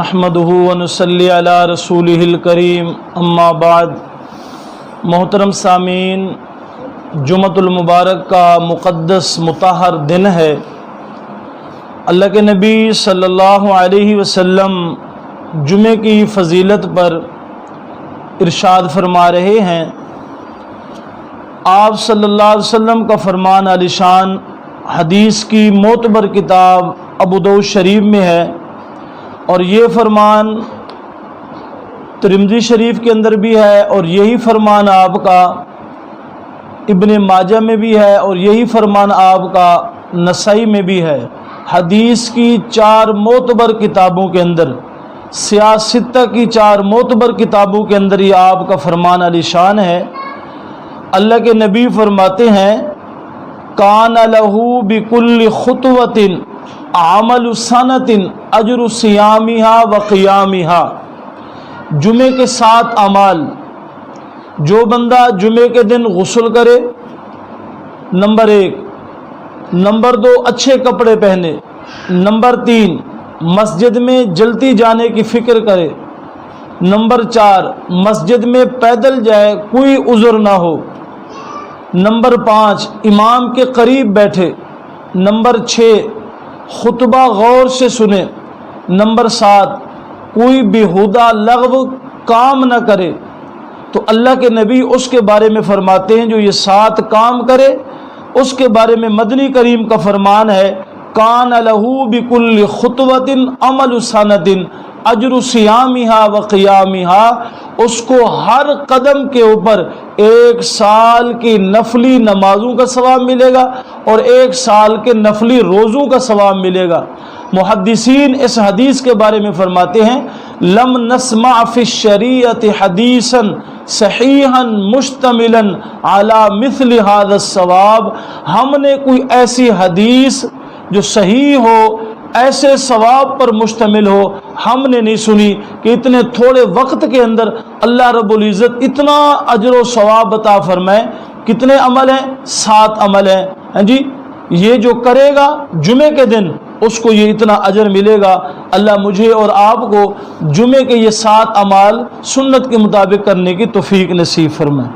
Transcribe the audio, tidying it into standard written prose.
نحمدہ ونصلی علی رسولہ الکریم اما بعد۔ محترم سامعین، جمعۃ المبارک کا مقدس مطہر دن ہے۔ اللہ کے نبی صلی اللہ علیہ وسلم جمعے کی فضیلت پر ارشاد فرما رہے ہیں۔ آپ صلی اللہ علیہ وسلم کا فرمان عالی شان حدیث کی معتبر کتاب ابو داؤد شریف میں ہے، اور یہ فرمان ترمذی شریف کے اندر بھی ہے، اور یہی فرمان آپ کا ابن ماجہ میں بھی ہے، اور یہی فرمان آپ کا نسائی میں بھی ہے۔ حدیث کی 4 معتبر کتابوں کے اندر، سیاستہ کی 4 معتبر کتابوں کے اندر یہ آپ کا فرمان علی شان ہے۔ اللہ کے نبی فرماتے ہیں، کان لہو بکل خطوۃ عمل سنۃ اجر صیامها و قیامها۔ جمعے کے 7 اعمال، جو بندہ جمعے کے دن غسل کرے، نمبر 1، نمبر 2 اچھے کپڑے پہنے، نمبر 3 مسجد میں جلدی جانے کی فکر کرے، نمبر 4 مسجد میں پیدل جائے، کوئی عذر نہ ہو، نمبر 5 امام کے قریب بیٹھے، نمبر 6 خطبہ غور سے سنے، نمبر 7 کوئی بیہودہ لغو کام نہ کرے۔ تو اللہ کے نبی اس کے بارے میں فرماتے ہیں جو یہ 7 کام کرے، اس کے بارے میں مدنی کریم کا فرمان ہے، کان لہو بکل خطوۃ عمل سنۃ اجر صیامها و قیامها۔ اس کو ہر قدم کے اوپر 1 سال کی نفلی نمازوں کا ثواب ملے گا، اور 1 سال کے نفلی روزوں کا ثواب ملے گا۔ محدثین اس حدیث کے بارے میں فرماتے ہیں، لم نسمع فی الشریعۃ حدیثا صحیحا مشتملا علی مثل هذا الثواب۔ ہم نے کوئی ایسی حدیث جو صحیح ہو، ایسے ثواب پر مشتمل ہو، ہم نے نہیں سنی کہ اتنے تھوڑے وقت کے اندر اللہ رب العزت اتنا اجر و ثواب عطا فرمائے۔ کتنے عمل ہیں؟ 7 عمل ہیں، ہاں جی۔ یہ جو کرے گا جمعے کے دن، اس کو یہ اتنا اجر ملے گا۔ اللہ مجھے اور آپ کو جمعے کے یہ 7 اعمال سنت کے مطابق کرنے کی توفیق نصیب فرمائے۔